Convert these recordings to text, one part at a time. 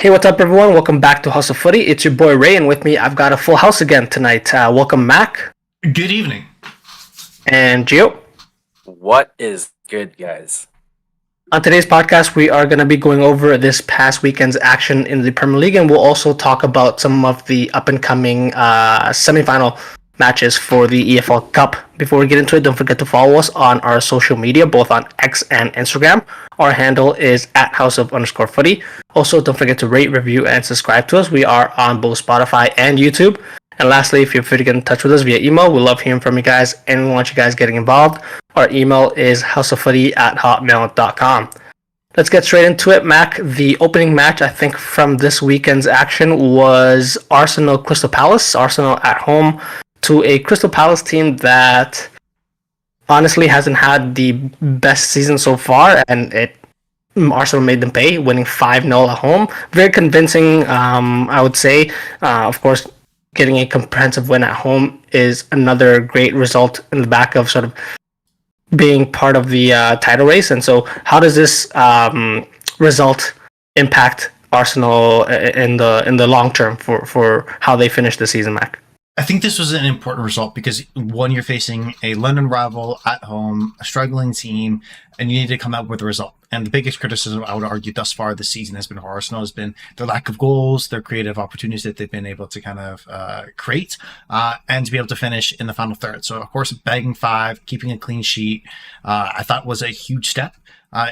Hey, what's up, everyone? Welcome back to House of Footy. It's your boy Ray, and with me, I've got a full house again tonight. Welcome, Mac Good evening. and Gio. What is good, guys? On today's podcast, we are going to be going over this past weekend's action in the Premier League, and we'll also talk about some of the up and coming semifinal matches for the EFL Cup. Before we get into it, don't forget to follow us on our social media, both on X and Instagram. Our handle is at @house_of_footy. Also, don't forget to rate, review, and subscribe to us. We are on both Spotify and YouTube. And lastly, if you're free to get in touch with us via email, we love hearing from you guys, and we want you guys getting involved. Our email is houseoffooty@hotmail.com. Let's get straight into it, Mac. The opening match, I think, from this weekend's action was Arsenal Crystal Palace. Arsenal at home to a Crystal Palace team that honestly hasn't had the best season so far, and Arsenal made them pay, winning 5-0 at home. Very convincing, I would say. Of course, getting a comprehensive win at home is another great result in the back of sort of being part of the title race. And so, how does this result impact Arsenal in the long term for how they finish the season, Mac? I think this was an important result because one, you're facing a London rival at home, a struggling team, and you need to come out with a result. And the biggest criticism I would argue thus far this season has been for Arsenal has been their lack of goals, their creative opportunities that they've been able to kind of create, and to be able to finish in the final third. So, of course, bagging 5, keeping a clean sheet, I thought was a huge step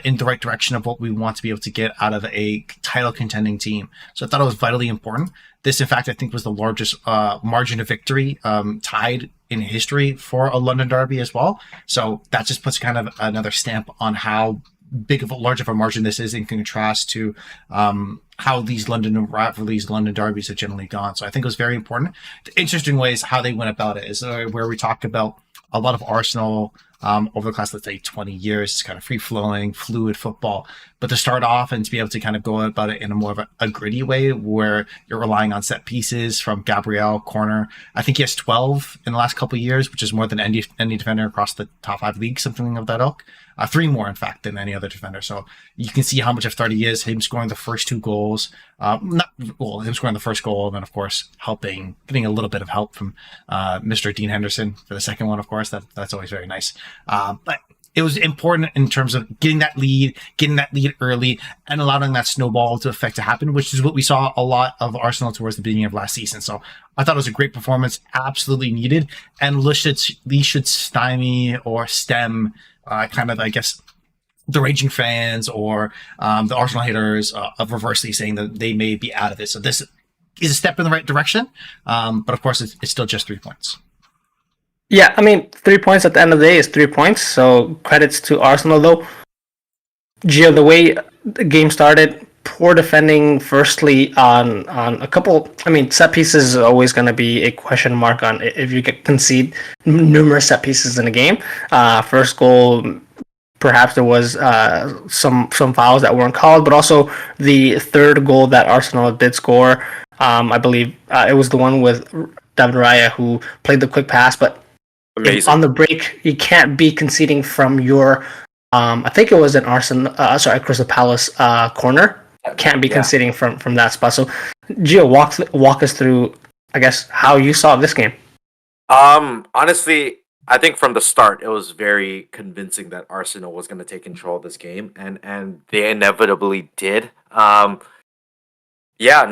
in the right direction of what we want to be able to get out of a title contending team. So I thought it was vitally important. This, in fact, I think was the largest margin of victory tied in history for a London derby as well. So that just puts kind of another stamp on how large of a margin this is in contrast to how these London rivalries, London derbies have generally gone. So I think it was very important. The interesting ways how they went about it is where we talk about a lot of Arsenal over the last, let's say, 20 years, it's kind of free-flowing, fluid football. But to start off and to be able to kind of go about it in a more of a gritty way where you're relying on set pieces from Gabriel, corner. I think he has 12 in the last couple of years, which is more than any defender across the top 5 leagues, something of that ilk. 3 more, in fact, than any other defender. So you can see how much of 30 he is, him scoring the first 2 goals. Him scoring the first goal, and then, of course, getting a little bit of help from Mr. Dean Henderson for the second one, of course. That's always very nice. But it was important in terms of getting that lead early, and allowing that snowball to happen, which is what we saw a lot of Arsenal towards the beginning of last season. So I thought it was a great performance, absolutely needed, and Lee should stymie or stem kind of, I guess, the raging fans or the Arsenal haters of reversely saying that they may be out of it. So this is a step in the right direction, but of course it's still just 3 points. Yeah, I mean, 3 points at the end of the day is 3 points. So credits to Arsenal, though. Gio, the way the game started, poor defending. Firstly, on a couple. I mean, set pieces is always going to be a question mark on if you get concede numerous set pieces in a game. First goal, perhaps there was some fouls that weren't called, but also the third goal that Arsenal did score. I believe it was the one with David Raya who played the quick pass, but on the break, you can't be conceding from your, I think it was an Crystal Palace corner. Can't be conceding from that spot. So, Gio, walk us through, I guess, how you saw this game. Honestly, I think from the start it was very convincing that Arsenal was going to take control of this game, and they inevitably did. Yes.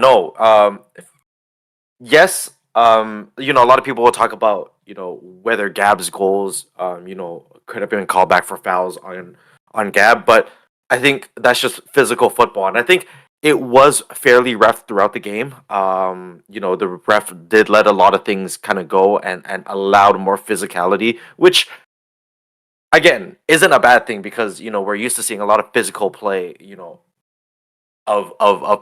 A lot of people will talk about whether Gab's goals could have been called back for fouls on Gab, but I think that's just physical football, and I think it was fairly ref throughout the game. The ref did let a lot of things kind of go and allowed more physicality, which again isn't a bad thing because we're used to seeing a lot of physical play. Of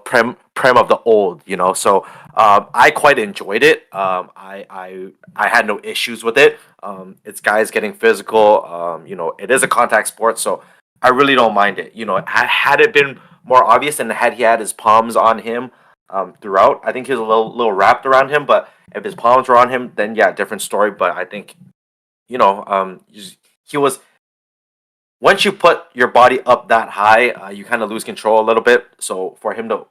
Prem of the old, so I quite enjoyed it. I had no issues with it. It's guys getting physical. It is a contact sport, so I really don't mind it. Had it been more obvious and had he had his palms on him throughout, I think he was a little wrapped around him. But if his palms were on him, then yeah, different story. But I think he was. Once you put your body up that high, you kind of lose control a little bit. So for him to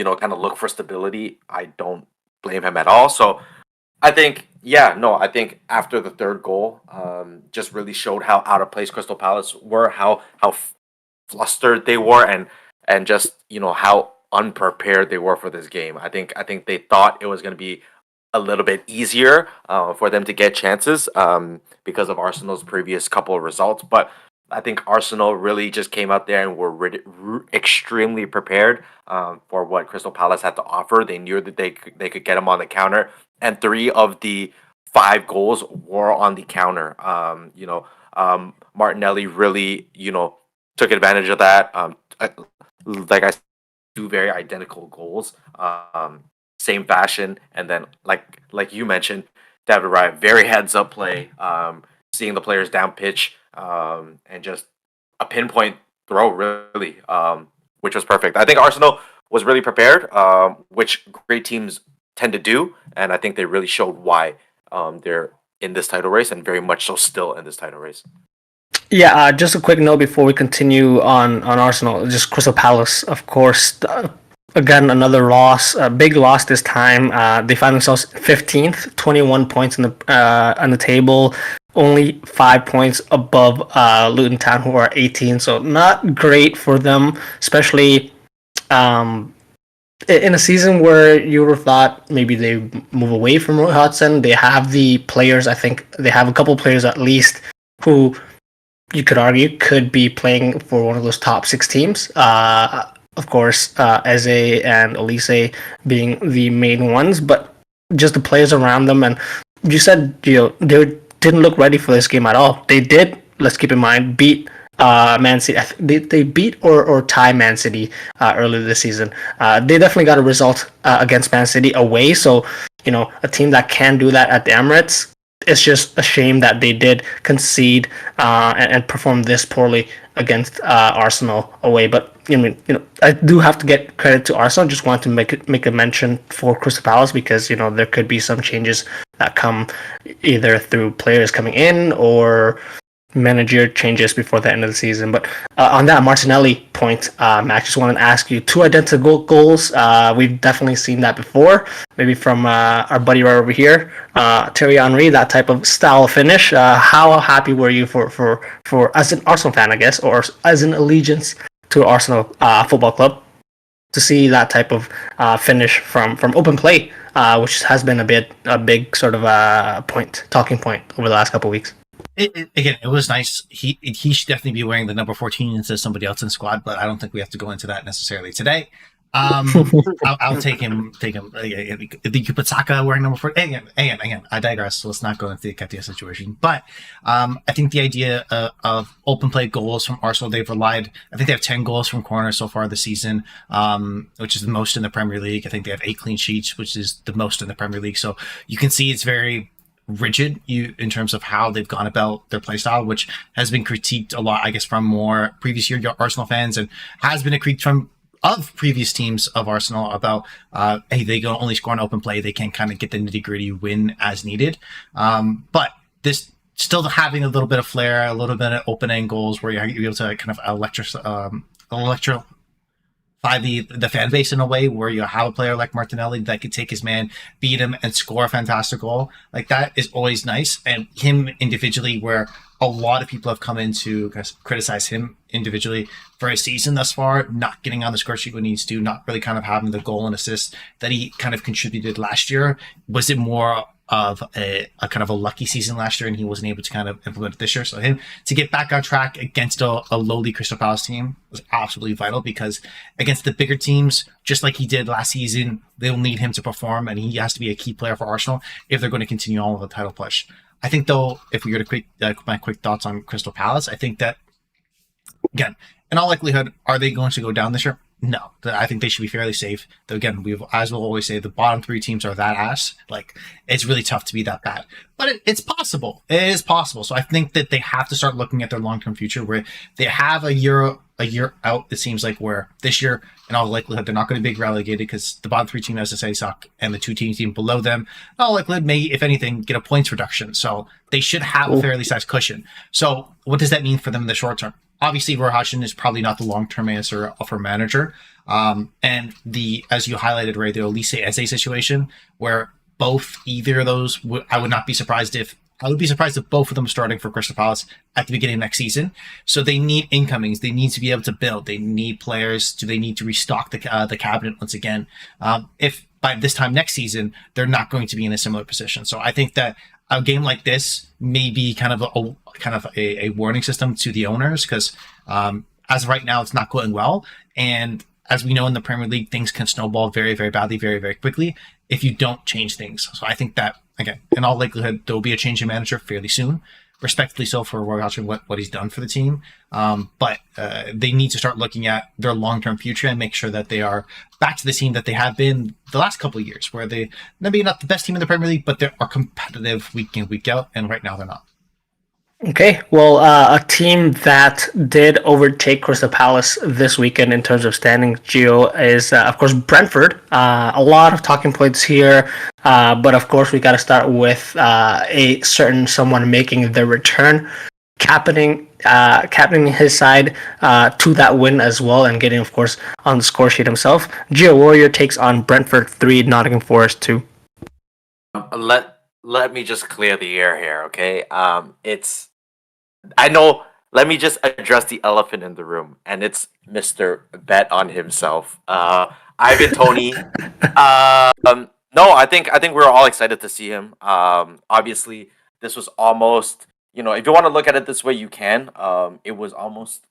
kind of look for stability, I don't blame him at all. So I think, yeah, no, I think after the third goal, just really showed how out of place Crystal Palace were, how flustered they were, and just how unprepared they were for this game. I think they thought it was going to be a little bit easier for them to get chances because of Arsenal's previous couple of results, but I think Arsenal really just came out there and were extremely prepared for what Crystal Palace had to offer. They knew that they could get them on the counter, and three of the five goals were on the counter. Martinelli really took advantage of that. Like I said, two very identical goals, same fashion, and then like you mentioned, David Raya, very heads up play, seeing the players down pitch, and just a pinpoint throw, really, which was perfect. I think Arsenal was really prepared, which great teams tend to do, and I think they really showed why they're in this title race, and very much so still in this title race. Yeah, just a quick note before we continue on Arsenal. Just Crystal Palace, of course. Again, another loss, a big loss this time. They find themselves 15th, 21 points on the table, only 5 points above Luton Town, who are 18. So not great for them, especially in a season where you would have thought maybe they move away from Roy Hodgson. They have the players. I think they have a couple players at least who you could argue could be playing for one of those top six teams. Of course, Eze and Elise being the main ones, but just the players around them. And you said they didn't look ready for this game at all. They did. Let's keep in mind, beat Man City. They beat or tie Man City earlier this season. They definitely got a result against Man City away. So a team that can do that at the Emirates. It's just a shame that they did concede and perform this poorly against Arsenal away. But I do have to get credit to Arsenal. Just want to make a mention for Crystal Palace because there could be some changes that come either through players coming in or manager changes before the end of the season. But on that Martinelli point, Max, just wanted to ask you, two identical goals. We've definitely seen that before, maybe from our buddy right over here, Thierry Henry, that type of style of finish. How happy were you for as an Arsenal fan, I guess, or as an allegiance to Arsenal Football Club, to see that type of finish from open play, which has been a big sort of talking point over the last couple of weeks? Again, it was nice. He should definitely be wearing the number 14 instead of somebody else in the squad, but I don't think we have to go into that necessarily today. I'll take him. You could put Saka wearing number 14. Again, I digress. So let's not go into the Ketia situation. But I think the idea of open play goals from Arsenal, I think they have 10 goals from corners so far this season, which is the most in the Premier League. I think they have 8 clean sheets, which is the most in the Premier League. So you can see it's very rigid in terms of how they've gone about their play style, which has been critiqued a lot, I guess, from more previous year Arsenal fans, and has been a critique of previous teams of Arsenal about, hey, they can only score an open play. They can kind of get the nitty gritty win as needed. But this still having a little bit of flair, a little bit of open end goals where you're able to kind of electrify the fan base in a way where you have a player like Martinelli that could take his man, beat him, and score a fantastic goal. Like, that is always nice. And him individually, where a lot of people have come in to criticize him individually for his season thus far, not getting on the score sheet when he needs to, not really kind of having the goal and assist that he kind of contributed last year. Was it more of a kind of a lucky season last year and he wasn't able to kind of implement it this year? So him to get back on track against a lowly Crystal Palace team was absolutely vital, because against the bigger teams, just like he did last season, they'll need him to perform, and he has to be a key player for Arsenal if they're going to continue on with the title push. I think, though, if we go to my quick thoughts on Crystal Palace, I think that, again, in all likelihood, are they going to go down this year? No, I think they should be fairly safe. Though, again, as we'll always say, the bottom 3 teams are that ass. Like, it's really tough to be that bad, but it's possible. It is possible. So I think that they have to start looking at their long-term future, where they have a year out. It seems like, where this year, in all likelihood, they're not going to be relegated because the bottom 3 teams, as I say, suck, and the 2 teams even below them, in all likelihood, may, if anything, get a points reduction. So they should have a fairly sized cushion. So what does that mean for them in the short term? Obviously, Roy Hodgson is probably not the long-term answer for manager. And as you highlighted, Ray, the Elise Eze situation where either of those, I would not be surprised if both of them are starting for Crystal Palace at the beginning of next season. So they need incomings. They need to be able to build. They need players. They need to restock the cabinet once again. If by this time next season they're not going to be in a similar position, so I think that a game like this may be kind of a warning system to the owners because as of right now it's not going well, and as we know in the Premier League, things can snowball very, very badly, very, very quickly if you don't change things. So I think that, again, in all likelihood, there will be a change in manager fairly soon, respectfully so for Roy Hodgson, what he's done for the team. But they need to start looking at their long-term future and make sure that they are back to the team that they have been the last couple of years, where they maybe not the best team in the Premier League, but they are competitive week in, week out, and right now they're not. Okay, well, a team that did overtake Crystal Palace this weekend in terms of standings, Gio, is, of course, Brentford. A lot of talking points here, but of course, we got to start with a certain someone making the return, captaining his side to that win as well, and getting, of course, on the score sheet himself. Gio, what are your takes on Brentford 3, Nottingham Forest 2? Let me just clear the air here, okay? I know. Let me just address the elephant in the room, and it's Mr. Bet on himself, Ivan Toney. No, I think we're all excited to see him. Obviously, this was almost, if you want to look at it this way, you can. It was almost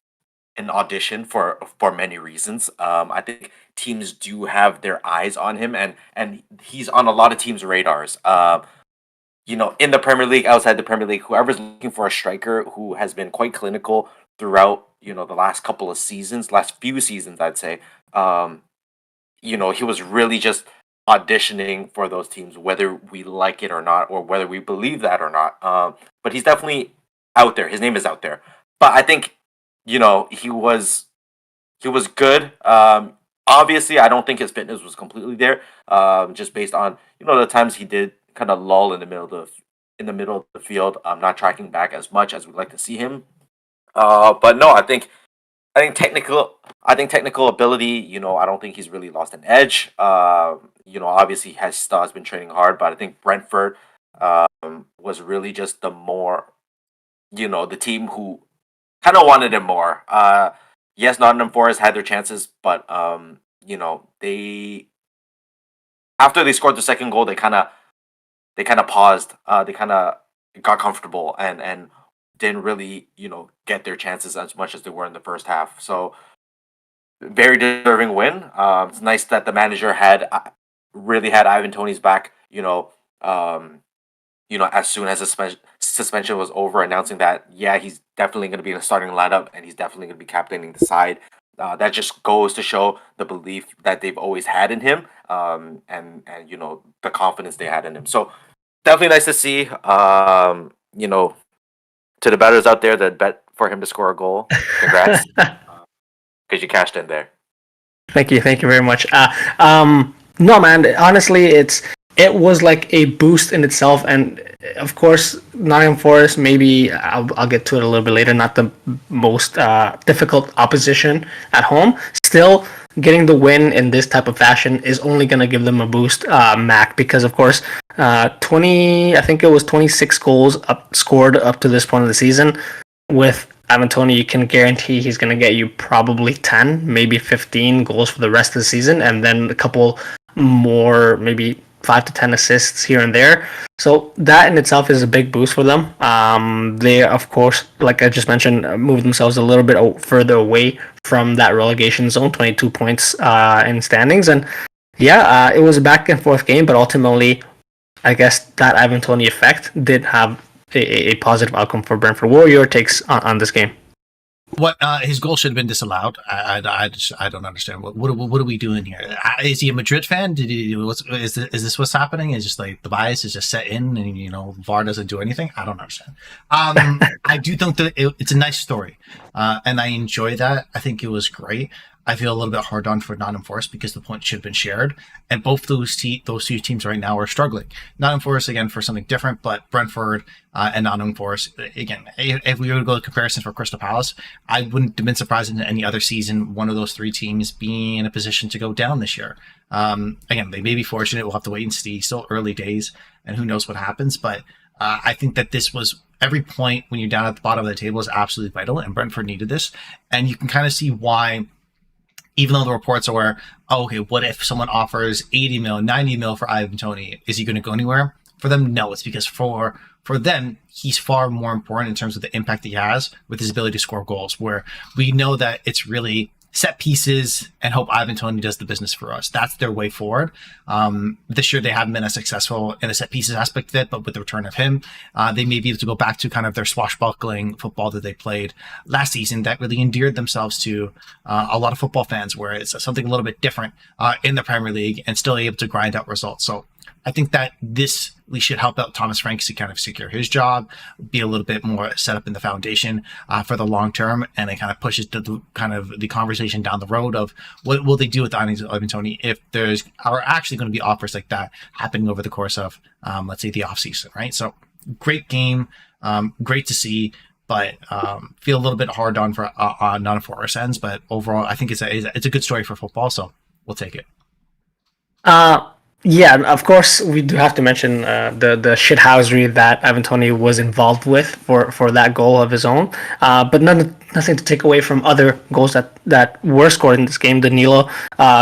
an audition for many reasons. I think teams do have their eyes on him, and he's on a lot of teams' radars. In the Premier League, outside the Premier League, whoever's looking for a striker who has been quite clinical throughout, the last few seasons, I'd say, he was really just auditioning for those teams, whether we like it or not, or whether we believe that or not. But he's definitely out there. His name is out there. But I think, he was good. Obviously, I don't think his fitness was completely there, just based on, the times he did kind of lull in the middle of the field, not tracking back as much as we'd like to see him. But no, I think technical ability. I don't think he's really lost an edge. Obviously he has been training hard, but I think Brentford was really just the team who kind of wanted him more. Yes, Nottingham Forest had their chances, but they after they scored the second goal, they kind of paused. They kind of got comfortable and didn't really, get their chances as much as they were in the first half. So very deserving win. It's nice that the manager really had Ivan Toney's back. As soon as the suspension was over, announcing that he's definitely going to be in the starting lineup and he's definitely going to be captaining the side. That just goes to show the belief that they've always had in him, and the confidence they had in him. So definitely nice to see. To the bettors out there that bet for him to score a goal, congrats, because you cashed in there. Thank you very much. No, man. Honestly, it was like a boost in itself, and of course, Nottingham Forest. Maybe I'll get to it a little bit later. Not the most difficult opposition at home. Still, getting the win in this type of fashion is only going to give them a boost, Mac, because of course, I think it was 26 goals scored up to this point of the season. With Ivan Toney, you can guarantee he's going to get you probably 10, maybe 15 goals for the rest of the season, and then a couple more, maybe 5 to 10 assists here and there. So that in itself is a big boost for them. They, of course, like I just mentioned, moved themselves a little bit further away from that relegation zone, 22 points in standings. And it was a back and forth game, but ultimately, I guess that Ivan Toney effect did have a positive outcome for Brentford. What are your takes on this game? What his goal should have been disallowed. I don't understand. What are we doing here? Is he a Madrid fan? Is this what's happening? Is just like the bias is just set in, and VAR doesn't do anything? I don't understand. I do think that it's a nice story, and I enjoy that. I think it was great. I feel a little bit hard on for Nottingham Forest because the points should have been shared, and both those two teams right now are struggling. Nottingham Forest again for something different, but Brentford and Nottingham Forest again. If we were to go to comparisons for Crystal Palace, I wouldn't have been surprised in any other season one of those three teams being in a position to go down this year. Again, they may be fortunate. We'll have to wait and see. Still early days, and who knows what happens. But I think that this was every point when you're down at the bottom of the table is absolutely vital, and Brentford needed this. And you can kind of see why, even though the reports are, oh, okay, what if someone offers 80 mil, 90 mil for Ivan Toney? Is he going to go anywhere? For them, no. It's because for them, he's far more important in terms of the impact he has with his ability to score goals, where we know that it's really set pieces and hope Ivan Toney does the business for us. That's their way forward. This year, they haven't been as successful in the set pieces aspect of it, but with the return of him, they may be able to go back to kind of their swashbuckling football that they played last season that really endeared themselves to a lot of football fans, where it's something a little bit different in the Premier League and still able to grind out results. So I think that this we should help out Thomas Franks to kind of secure his job, be a little bit more set up in the foundation for the long term, and it kind of pushes the kind of the conversation down the road of what will they do with Ivan Toney if there's are actually going to be offers like that happening over the course of let's say the offseason, right? So great game, great to see. But feel a little bit hard on for Nottingham Forest ends, but overall I think it's a good story for football, so we'll take it. Yeah, of course, we do have to mention the shithousery that Ivan Toney was involved with for that goal of his own. But nothing to take away from other goals that were scored in this game. Danilo,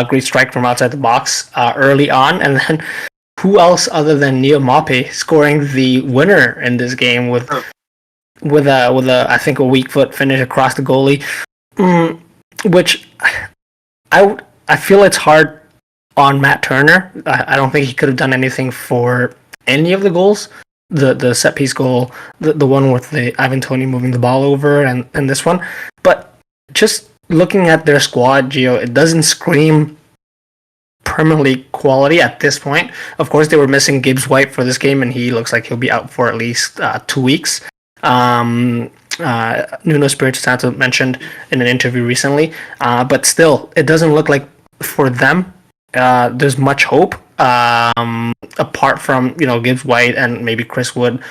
great strike from outside the box early on, and then who else other than Neil Maupay scoring the winner in this game with a I think a weak foot finish across the goalie, which I feel it's hard on Matt Turner. I don't think he could have done anything for any of the goals. The set piece goal, the one with the Ivan Toney moving the ball over, and this one. But just looking at their squad, Gio, it doesn't scream Premier League quality at this point. Of course, they were missing Gibbs White for this game, and he looks like he'll be out for at least 2 weeks. Nuno Espirito Santo mentioned in an interview recently. But still, it doesn't look like for them there's much hope apart from Gibbs White and maybe Chris Wood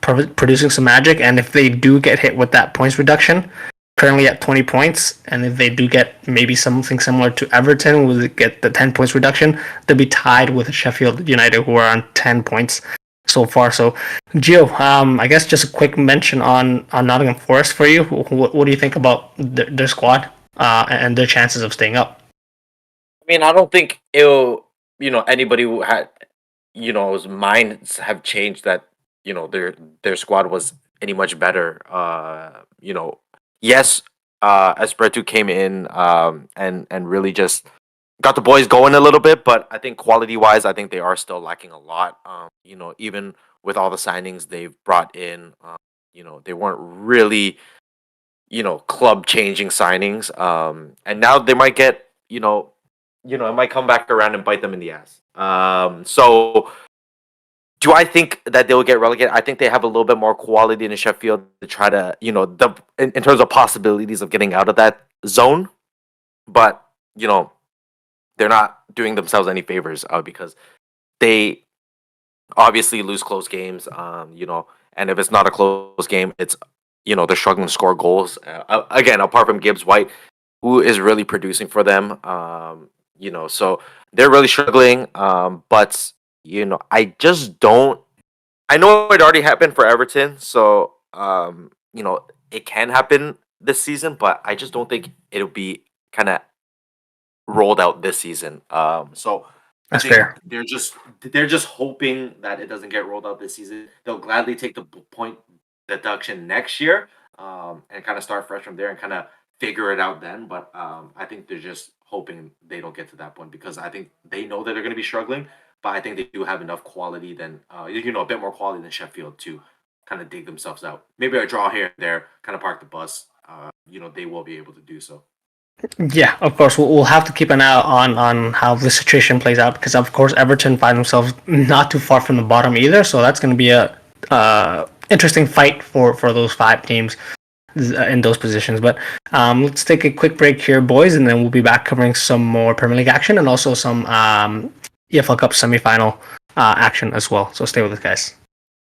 producing some magic. And if they do get hit with that points reduction, currently at 20 points, and if they do get maybe something similar to Everton, will get the 10 points reduction, they'll be tied with Sheffield United, who are on 10 points so far. So, Gio, I guess just a quick mention on Nottingham Forest for you. What do you think about their squad and their chances of staying up? I mean, I don't think it'll, anybody who had, his minds have changed that, their squad was any much better. Yes, Espirito came in and really just got the boys going a little bit, but I think quality-wise, I think they are still lacking a lot. Even with all the signings they've brought in, they weren't really, club-changing signings. And now they might get, it might come back around and bite them in the ass. So do I think that they'll get relegated? I think they have a little bit more quality in Sheffield to try to, in terms of possibilities of getting out of that zone. But, they're not doing themselves any favors because they obviously lose close games, and if it's not a close game, it's, they're struggling to score goals. Again, apart from Gibbs White, who is really producing for them. So they're really struggling. But, I just don't. I know it already happened for Everton. So, it can happen this season, but I just don't think it'll be kind of rolled out this season. So that's fair. They're just hoping that it doesn't get rolled out this season. They'll gladly take the point deduction next year and kind of start fresh from there and kind of figure it out then. But I think they're just hoping they don't get to that point because I think they know that they're going to be struggling, but I think they do have enough quality than a bit more quality than Sheffield to kind of dig themselves out. Maybe a draw here and there, kind of park the bus. They will be able to do so. Yeah, of course. We'll have to keep an eye on how the situation plays out because, of course, Everton find themselves not too far from the bottom either. So that's going to be a interesting fight for those 5 teams. in those positions. But let's take a quick break here, boys, and then we'll be back covering some more Premier League action and also some EFL Cup semi-final action as well. So stay with us, guys.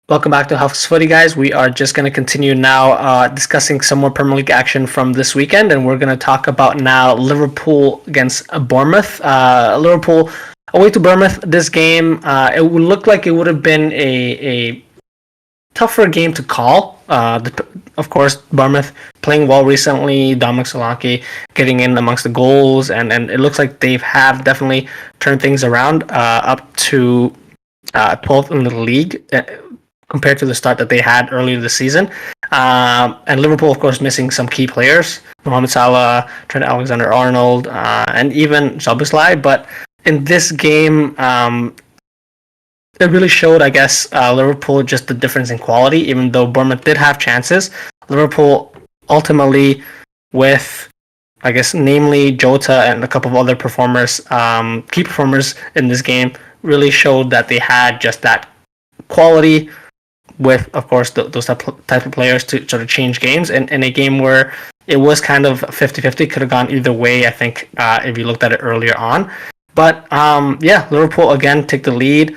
Welcome back to House Footy, guys. We are just going to continue now discussing some more Premier League action from this weekend, and we're going to talk about now Liverpool against Bournemouth. Liverpool away to Bournemouth. This game, it would look like it would have been a tougher game to call. Of course, Bournemouth playing well recently. Dominic Solanke getting in amongst the goals, and it looks like they have definitely turned things around up to 12th in the league compared to the start that they had earlier this season. And Liverpool, of course, missing some key players. Mohamed Salah, Trent Alexander-Arnold, and even Szoboszlai. But in this game, it really showed, I guess, Liverpool just the difference in quality, even though Bournemouth did have chances. Liverpool ultimately, with, I guess, namely Jota and a couple of other performers, key performers in this game, really showed that they had just that quality with, of course, those type of players to sort of change games in a game where it was kind of 50-50, could have gone either way, I think, if you looked at it earlier on. But, Liverpool, again, take the lead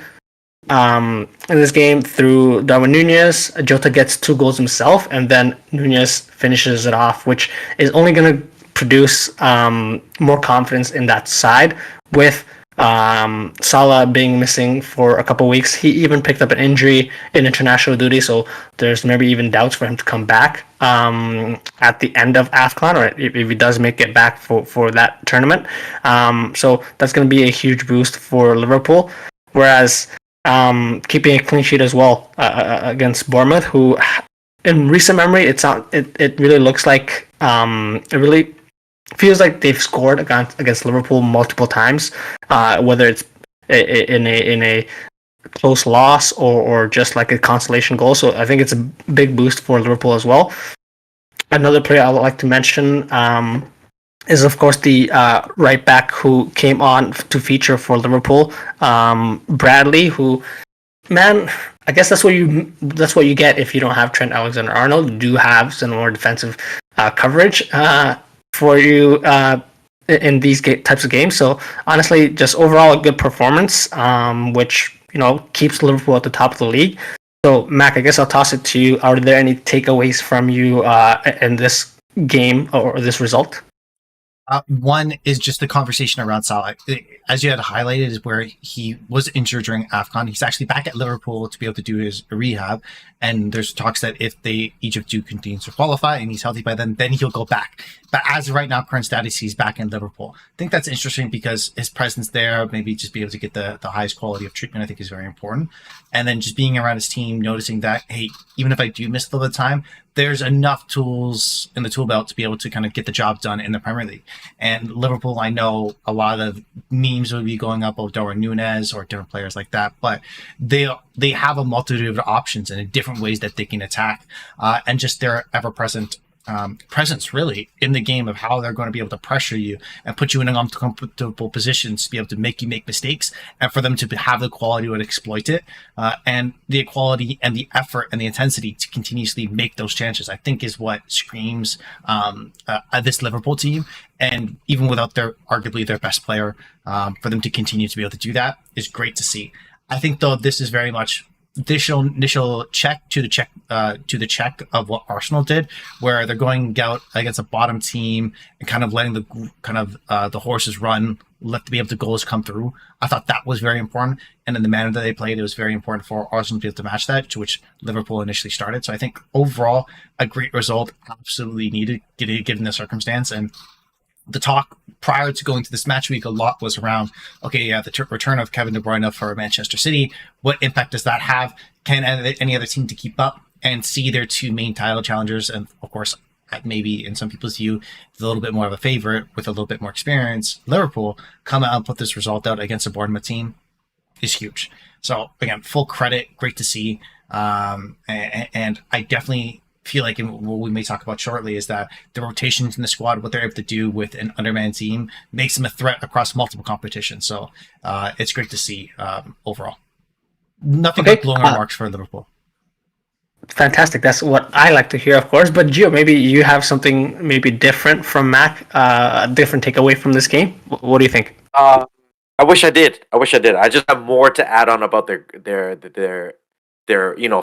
in this game through Darwin Nunez. Jota gets 2 goals himself, and then Nunez finishes it off, which is only going to produce more confidence in that side with Salah being missing for a couple weeks. He even picked up an injury in international duty, so there's maybe even doubts for him to come back at the end of AFCON, or if he does make it back for that tournament. So that's going to be a huge boost for Liverpool. Whereas keeping a clean sheet as well against Bournemouth, who in recent memory, it really looks like it really feels like they've scored against Liverpool multiple times, whether it's in a close loss or just like a consolation goal. So I think it's a big boost for Liverpool as well. Another player I would like to mention is, of course, the right back who came on to feature for Liverpool, Bradley, who, man, I guess that's what you get if you don't have Trent Alexander-Arnold. You do have some more defensive coverage for you in these types of games. So honestly, just overall a good performance, which keeps Liverpool at the top of the league. So Mac, I guess I'll toss it to you. Are there any takeaways from you in this game or this result? One is just the conversation around Salah. As you had highlighted, is where he was injured during AFCON. He's actually back at Liverpool to be able to do his rehab. And there's talks that if Egypt do continue to qualify and he's healthy by then he'll go back. But as of right now, current status, he's back in Liverpool. I think that's interesting because his presence there, maybe just be able to get the highest quality of treatment, I think is very important. And then just being around his team, noticing that, hey, even if I do miss a little bit of time, there's enough tools in the tool belt to be able to kind of get the job done in the Premier League. And Liverpool, I know a lot of memes will be going up of Darwin Nunez or different players like that, but they have a multitude of options and different ways that they can attack, and just their ever-present presence really in the game of how they're going to be able to pressure you and put you in uncomfortable positions to be able to make you make mistakes, and for them to have the quality to exploit it, and the equality and the effort and the intensity to continuously make those chances, I think is what screams this Liverpool team. And even without arguably their best player, for them to continue to be able to do that is great to see. I think though this is very much initial check to the check of what Arsenal did, where they're going out against a bottom team and kind of letting the horses run, let the goals come through. I thought that was very important, and in the manner that they played, it was very important for Arsenal to be able to match that, to which Liverpool initially started. So I think overall a great result, absolutely needed given the circumstance. And the talk prior to going to this match week a lot was around, the return of Kevin De Bruyne for Manchester City. What impact does that have? Can any other team to keep up and see their two main title challengers, and of course, maybe in some people's view, a little bit more of a favorite with a little bit more experience, Liverpool, come out and put this result out against a Bournemouth team is huge. So again, full credit, great to see. And I definitely feel like, and what we may talk about shortly, is that the rotations in the squad, what they're able to do with an undermanned team, makes them a threat across multiple competitions. So it's great to see overall. Nothing but glowing remarks for Liverpool. Fantastic. That's what I like to hear, of course. But Gio, maybe you have something maybe different from Mac, a different takeaway from this game. What do you think? Uh, I wish I did. I wish I did. I just have more to add on about their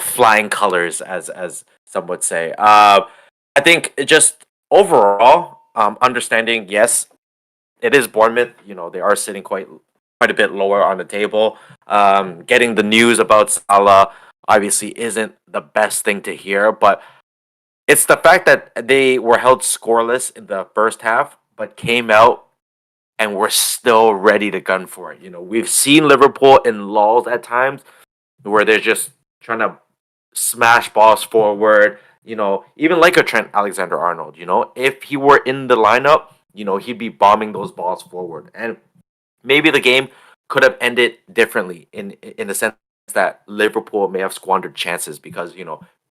flying colors, as some would say. I think just overall, understanding, yes, it is Bournemouth. They are sitting quite a bit lower on the table. Getting the news about Salah obviously isn't the best thing to hear, but it's the fact that they were held scoreless in the first half, but came out and were still ready to gun for it. We've seen Liverpool in lulls at times where they're just trying to smash balls forward. Even like a Trent Alexander-Arnold. If he were in the lineup, he'd be bombing those balls forward, and maybe the game could have ended differently in the sense that Liverpool may have squandered chances because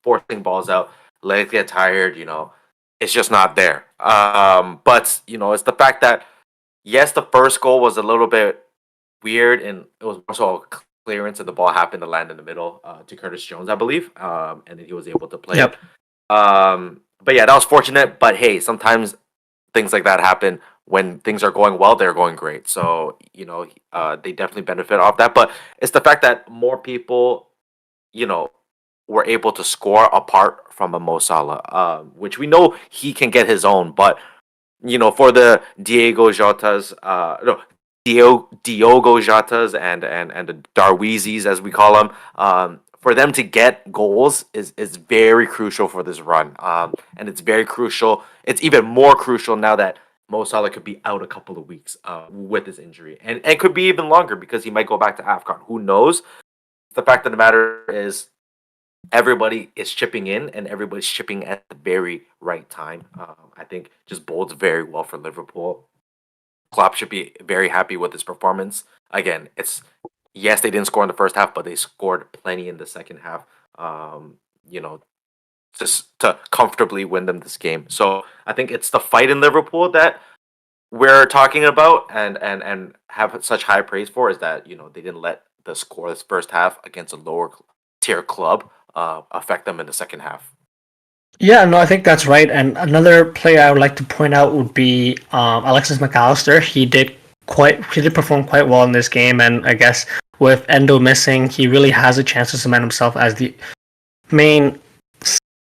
forcing balls out, legs get tired. It's just not there. But it's the fact that yes, the first goal was a little bit weird, and it was also a clearance, and the ball happened to land in the middle to Curtis Jones, I believe, and then he was able to play it. Yep. But yeah, that was fortunate. But hey, sometimes things like that happen when things are going well. They're going great, so they definitely benefit off that. But it's the fact that more people, you know, were able to score apart from a Mo Salah, which we know he can get his own, but for the Diego Jotas, no, Diogo Jotas and the Darweezes, as we call them, for them to get goals is very crucial for this run. And it's very crucial. It's even more crucial now that Mo Salah could be out a couple of weeks with his injury, and could be even longer because he might go back to AFCON. Who knows? The fact of the matter is, everybody is chipping in and everybody's chipping at the very right time. I think just bodes very well for Liverpool. Klopp should be very happy with his performance. Again, it's yes, they didn't score in the first half, but they scored plenty in the second half. You know, just to comfortably win them this game. So I think it's the fight in Liverpool that we're talking about and have such high praise for, is that they didn't let the scoreless first half against a lower tier club affect them in the second half. Yeah, no, I think that's right. And another player I would like to point out would be Alexis McAllister. He did perform quite well in this game, and I guess with Endo missing, he really has a chance to cement himself as the main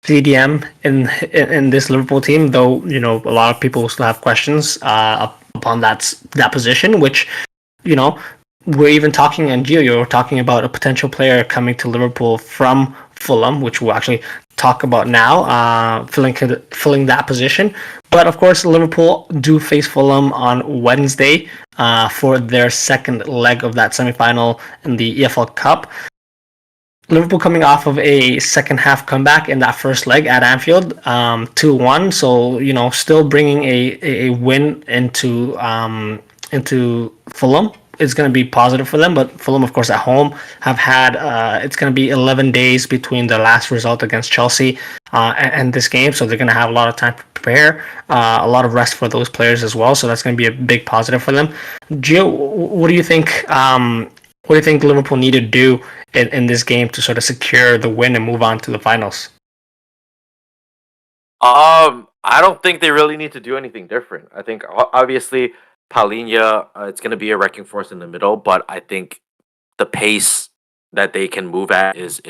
CDM in this Liverpool team. Though a lot of people still have questions upon that position, which you know we're even talking, and Gio, you're talking about a potential player coming to Liverpool from Fulham, which we'll actually talk about now, filling that position. But of course, Liverpool do face Fulham on Wednesday for their second leg of that semi-final in the EFL Cup. Liverpool coming off of a second half comeback in that first leg at Anfield, 2-1. So still bringing a win into Fulham is going to be positive for them. But Fulham, of course, at home have had it's going to be 11 days between the last result against Chelsea and this game, so they're going to have a lot of time to prepare, a lot of rest for those players as well. So that's going to be a big positive for them. Gio, what do you think? What do you think Liverpool need to do in this game to sort of secure the win and move on to the finals? I don't think they really need to do anything different. I think obviously Palinha, it's going to be a wrecking force in the middle, but I think the pace that they can move at is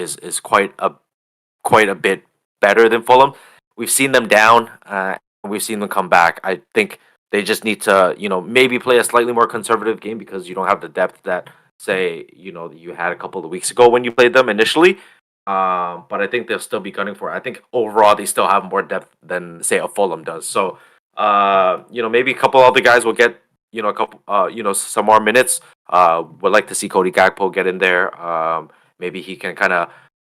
quite a bit better than Fulham. We've seen them down, and we've seen them come back. I think they just need to, maybe play a slightly more conservative game because you don't have the depth that, say, you had a couple of weeks ago when you played them initially. But I think they'll still be gunning for it. I think overall they still have more depth than, say, a Fulham does. So, maybe a couple other guys will get, a couple, some more minutes. Would like to see Cody Gakpo get in there. Maybe he can kind of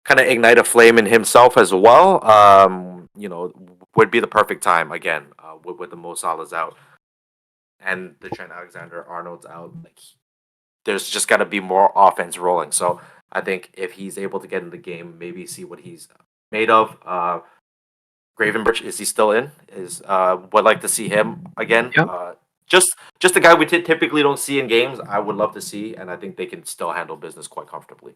ignite a flame in himself as well. Would be the perfect time again with the Mo Salah's out and the Trent Alexander-Arnold's out. Like, there's just got to be more offense rolling. So I think if he's able to get in the game, maybe see what he's made of. Gravenberch, is he still in? Would like to see him again. Yep. Just a guy we typically don't see in games. I would love to see, and I think they can still handle business quite comfortably.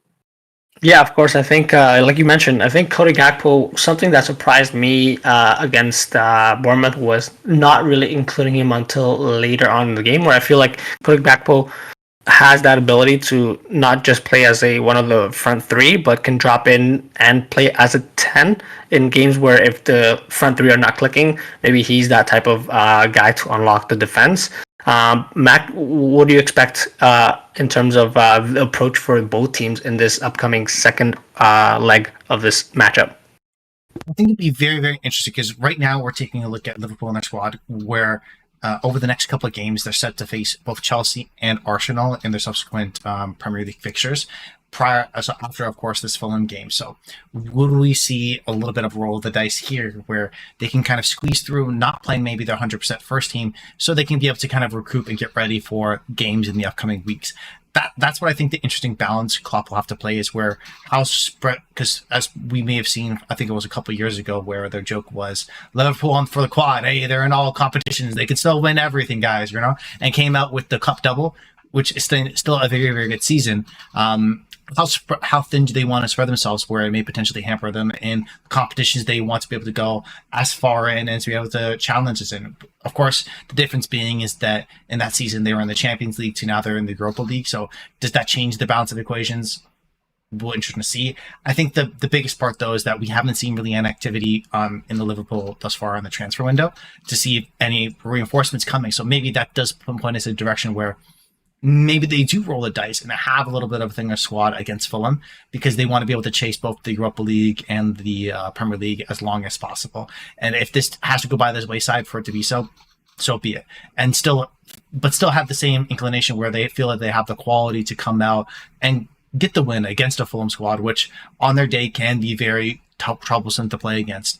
Yeah, of course. I think, like you mentioned, I think Cody Gakpo, something that surprised me against Bournemouth was not really including him until later on in the game, where I feel like Cody Gakpo has that ability to not just play as a one of the front three, but can drop in and play as a 10 in games where if the front three are not clicking, maybe he's that type of guy to unlock the defense. Mac, what do you expect in terms of the approach for both teams in this upcoming second leg of this matchup? I think it'd be very, very interesting because right now we're taking a look at Liverpool and their squad, where over the next couple of games they're set to face both Chelsea and Arsenal in their subsequent Premier League fixtures. So after, of course, this Fulham game. So, would we see a little bit of roll of the dice here, where they can kind of squeeze through, not playing maybe their 100% first team, so they can be able to kind of recoup and get ready for games in the upcoming weeks? That's what I think the interesting balance Klopp will have to play is where how spread, because as we may have seen, I think it was a couple of years ago where their joke was Liverpool on for the quad. Hey, they're in all competitions. They can still win everything, guys, and came out with the cup double, which is still a very, very good season. How thin do they want to spread themselves where it may potentially hamper them in competitions they want to be able to go as far in and to be able to challenge us in? Of course, the difference being is that in that season they were in the Champions League to now they're in the Europa League. So does that change the balance of equations? We'll interesting to see. I think the biggest part though is that we haven't seen really any activity in the Liverpool thus far in the transfer window to see if any reinforcements coming. So maybe that does point us in a direction where maybe they do roll the dice and have a little bit of a thing of squad against Fulham because they want to be able to chase both the Europa League and the Premier League as long as possible. And if this has to go by this wayside for it to be so, so be it. And still have the same inclination where they feel that they have the quality to come out and get the win against a Fulham squad, which on their day can be very troublesome to play against.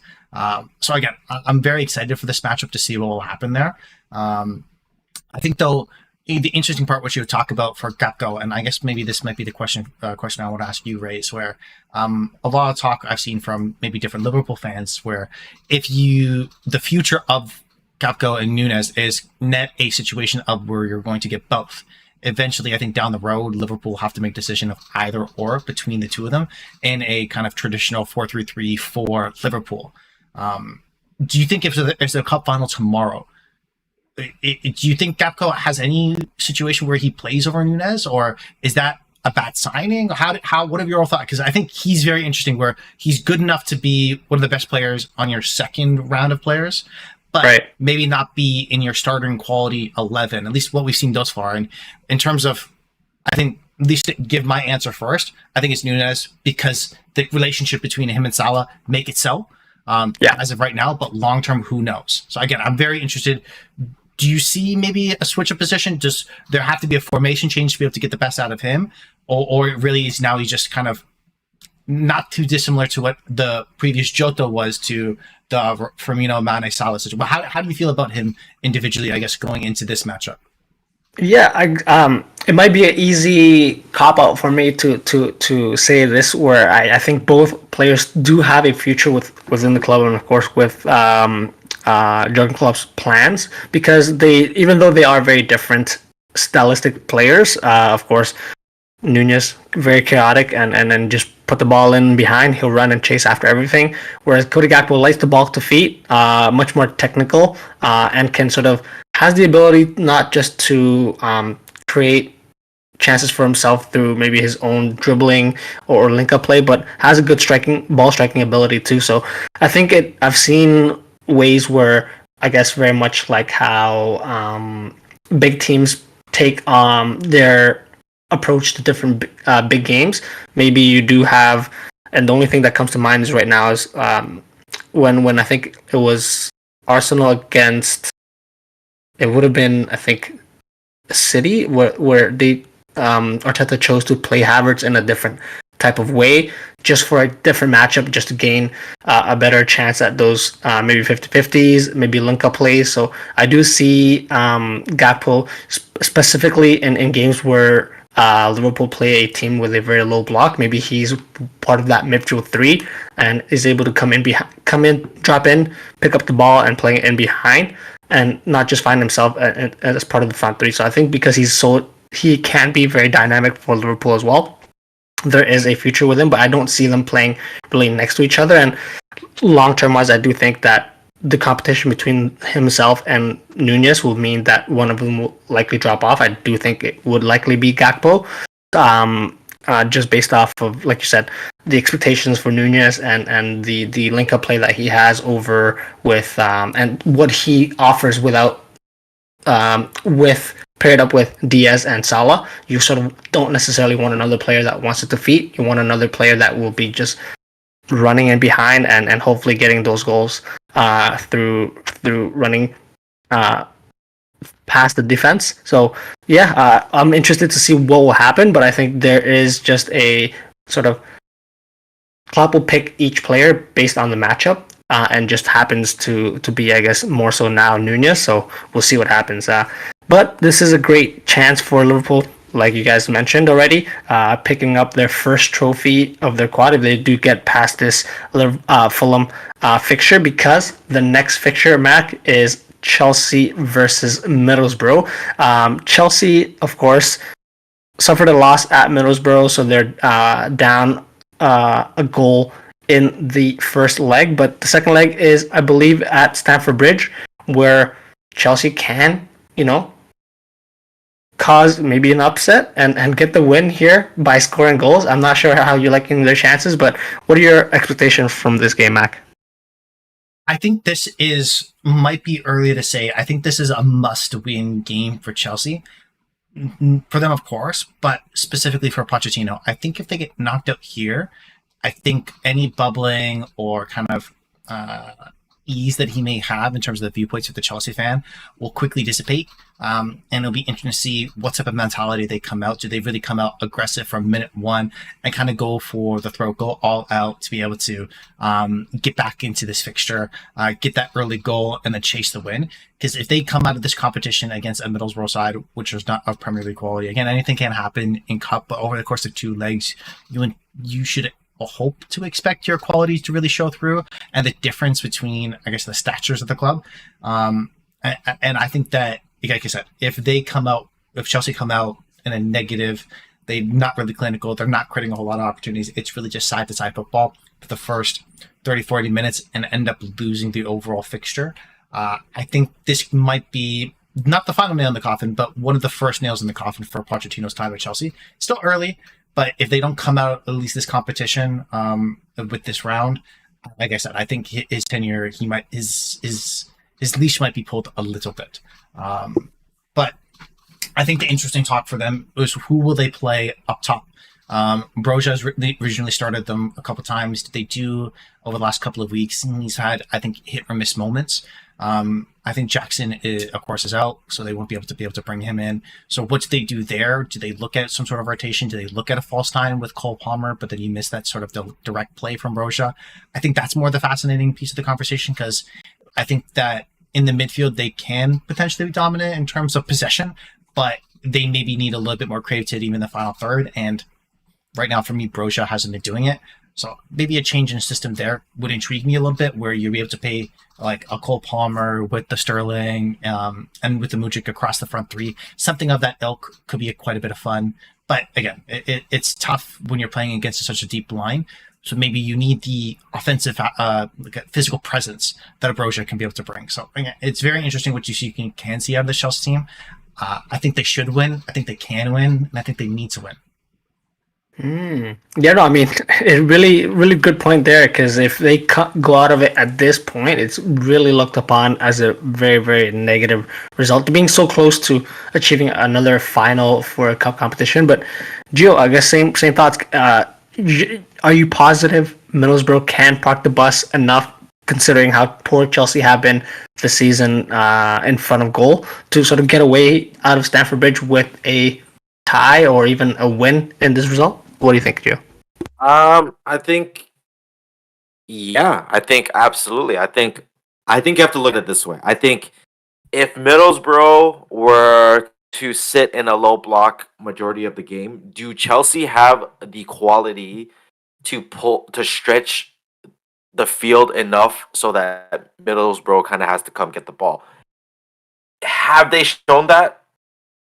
So again, I'm very excited for this matchup to see what will happen there. I think though, the interesting part, which you would talk about for Gakpo, and I guess maybe this might be the question I want to ask you, Ray, is where a lot of talk I've seen from maybe different Liverpool fans, where the future of Gakpo and Nunes is net a situation of where you're going to get both. Eventually, I think down the road, Liverpool will have to make a decision of either or between the two of them in a kind of traditional 4-3-3 for Liverpool. Do you think if there's a cup final tomorrow, do you think Gakpo has any situation where he plays over Nunes, or is that a bad signing? What have you all thought? Because I think he's very interesting, where he's good enough to be one of the best players on your second round of players, but maybe not be in your starting quality 11, at least what we've seen thus far. And in terms of, I think, at least to give my answer first, I think it's Nunes because the relationship between him and Salah make it so. As of right now, but long term, who knows? So again, I'm very interested. Do you see maybe a switch of position? Does there have to be a formation change to be able to get the best out of him? Or it really is now he's just kind of not too dissimilar to what the previous Jota was to the Firmino, Mane, Salah situation. But how do you feel about him individually, I guess, going into this matchup? Yeah, it might be an easy cop out for me to say this, where I think both players do have a future within the club, and of course with Jurgen Klopp's plans, because even though they are very different stylistic players, of course Nunez very chaotic and then just put the ball in behind, he'll run and chase after everything, whereas Cody Gakpo likes the ball to feet, much more technical, and can sort of has the ability not just to create chances for himself through maybe his own dribbling or link up play, but has a good ball striking ability too. So I think I've seen ways where, I guess, very much like how big teams take their approach to different big games. Maybe you do have, and the only thing that comes to mind is right now is when I think it was Arsenal against, it would have been, I think, City, where they Arteta chose to play Havertz in a different type of way, just for a different matchup, just to gain a better chance at those maybe 50-50s, maybe link-up plays. So I do see Gakpo specifically in games where Liverpool play a team with a very low block. Maybe he's part of that midfield three and is able to come in, drop in, pick up the ball, and play it in behind, and not just find himself as part of the front three. So I think because he can be very dynamic for Liverpool as well. there is a future with him, but I don't see them playing really next to each other. And long term wise, I do think that the competition between himself and Nunez will mean that one of them will likely drop off. I do think it would likely be Gakpo, just based off of, like you said, the expectations for Nunez and the link up play that he has over with and what he offers without with paired up with Diaz and Salah. You sort of don't necessarily want another player that wants to defeat. You want another player that will be just running in behind and hopefully getting those goals through running past the defense. So yeah, I'm interested to see what will happen, but I think there is just a sort of Klopp will pick each player based on the matchup, and just happens to be, I guess, more so now Nunez. So we'll see what happens. But this is a great chance for Liverpool, like you guys mentioned already, picking up their first trophy of their quad if they do get past this Fulham fixture, because the next fixture, Mac, is Chelsea versus Middlesbrough. Chelsea, of course, suffered a loss at Middlesbrough, so they're down a goal in the first leg. But the second leg is, I believe, at Stamford Bridge, where Chelsea can, cause maybe an upset and get the win here by scoring goals. I'm not sure how you're liking their chances, but what are your expectations from this game, Mac? I think this might be early to say. I think this is a must-win game for Chelsea. For them, of course, but specifically for Pochettino. I think if they get knocked out here, I think any bubbling or kind of ease that he may have in terms of the viewpoints of the Chelsea fan will quickly dissipate. And it'll be interesting to see what type of mentality they come out. Do they really come out aggressive from minute one and kind of go for the throat, go all out to be able to get back into this fixture, get that early goal, and then chase the win? Because if they come out of this competition against a Middlesbrough side, which is not of Premier League quality, again, anything can happen in Cup, but over the course of 2 legs, you should hope to expect your qualities to really show through, and the difference between, I guess, the statures of the club. And I think that, like I said, if Chelsea come out in a negative, they're not really clinical, they're not creating a whole lot of opportunities, it's really just side-to-side football for the first 30, 40 minutes and end up losing the overall fixture. I think this might be not the final nail in the coffin, but one of the first nails in the coffin for Pochettino's time at Chelsea. Still early, but if they don't come out at least this competition with this round, like I said, I think his tenure, his leash might be pulled a little bit. But I think the interesting talk for them is who will they play up top. Broja has originally started them a couple times. Did they do over the last couple of weeks? And he's had, I think, hit or miss moments. I think Jackson, of course, is out, so they won't be able to bring him in. So what do they do there? Do they look at some sort of rotation? Do they look at a false nine with Cole Palmer, but then you miss that sort of the direct play from Broja? I think that's more the fascinating piece of the conversation, because I think that in the midfield, they can potentially be dominant in terms of possession, but they maybe need a little bit more creativity in the final third. And right now, for me, Broja hasn't been doing it. So maybe a change in system there would intrigue me a little bit, where you'll be able to pay like a Cole Palmer with the Sterling and with the Mudryk across the front three. Something of that ilk could be quite a bit of fun. But again, it's tough when you're playing against such a deep line. So maybe you need the offensive, physical presence that a Broja can be able to bring. So again, it's very interesting what you can see out of the Chelsea team. I think they should win. I think they can win, and I think they need to win. Yeah, no, I mean, it really good point there, because if they go out of it at this point, it's really looked upon as a very, very negative result, being so close to achieving another final for a cup competition. But Gio, I guess same thoughts. Are you positive Middlesbrough can park the bus enough, considering how poor Chelsea have been this season in front of goal, to sort of get away out of Stamford Bridge with a tie or even a win in this result? What do you think, Gio? I think, yeah, I think absolutely. I think you have to look at it this way. I think if Middlesbrough were to sit in a low block majority of the game, do Chelsea have the quality to stretch the field enough so that Middlesbrough kind of has to come get the ball? Have they shown that?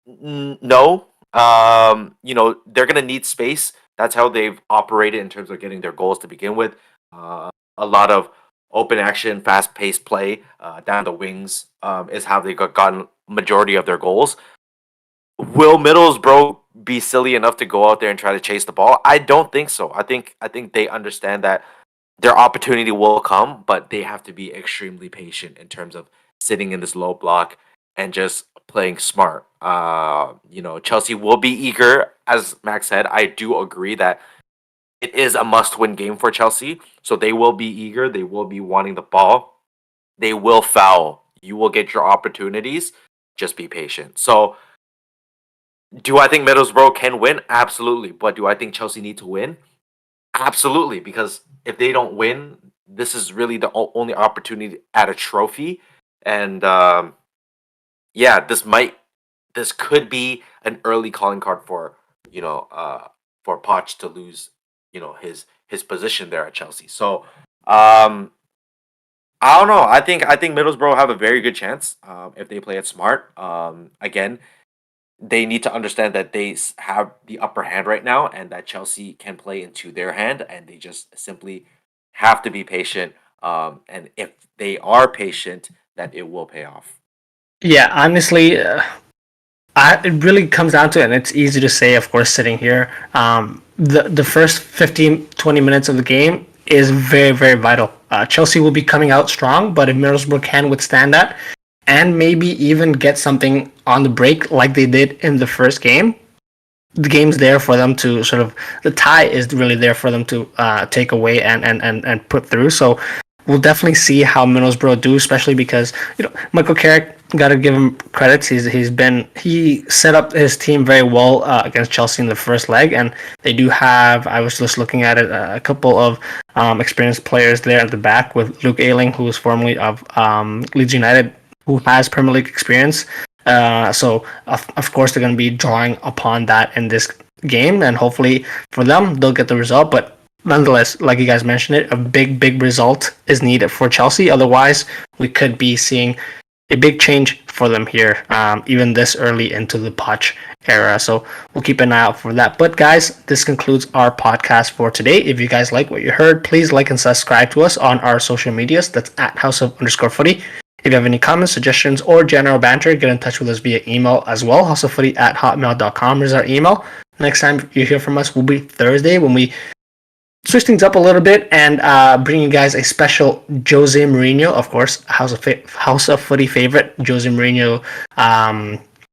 No. They're gonna need space, that's how they've operated in terms of getting their goals to begin with. A lot of open action, fast paced play down the wings is how they gotten majority of their goals. Will Middlesbrough be silly enough to go out there and try to chase the ball? I don't think so. I think they understand that their opportunity will come, but they have to be extremely patient in terms of sitting in this low block and just playing smart. Chelsea will be eager, as Max said. I do agree that it is a must-win game for Chelsea, so they will be eager. They will be wanting the ball. They will foul. You will get your opportunities. Just be patient. So, do I think Middlesbrough can win? Absolutely. But do I think Chelsea need to win? Absolutely, because if they don't win, this is really the only opportunity at a trophy, and yeah, this could be an early calling card for for Poch to lose his position there at Chelsea. So I don't know. I think Middlesbrough have a very good chance if they play it smart. Again, they need to understand that they have the upper hand right now and that Chelsea can play into their hand, and they just simply have to be patient. And if they are patient, that it will pay off. Yeah, honestly, it really comes down to it, and it's easy to say, of course, sitting here. The first 15, 20 minutes of the game is very, very vital. Chelsea will be coming out strong, but if Middlesbrough can withstand that and maybe even get something on the break like they did in the first game, the game's there for them to sort of, the tie is really there for them to take away and put through. So we'll definitely see how Middlesbrough do, especially because Michael Carrick, got to give him credits. He set up his team very well against Chelsea in the first leg, and they do have, I was just looking at it, a couple of experienced players there at the back with Luke Ayling, who was formerly of Leeds United, who has Premier League experience. So of course they're going to be drawing upon that in this game, and hopefully for them they'll get the result. But nonetheless, like you guys mentioned, a big result is needed for Chelsea. Otherwise, we could be seeing a big change for them here, even this early into the Poch era. So we'll keep an eye out for that. But guys, this concludes our podcast for today. If you guys like what you heard, please like and subscribe to us on our social medias. That's at @houseof_footy. If you have any comments, suggestions, or general banter, get in touch with us via email as well. houseoffooty@hotmail.com is our email. Next time you hear from us will be Thursday, when we switch things up a little bit and bring you guys a special Jose Mourinho, of course, House of Footy favorite, Jose Mourinho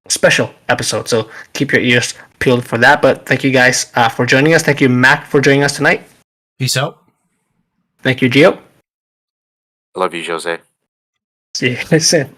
special episode. So keep your ears peeled for that. But thank you guys for joining us. Thank you, Mac, for joining us tonight. Peace out. Thank you, Gio. I love you, Jose. See you guys soon.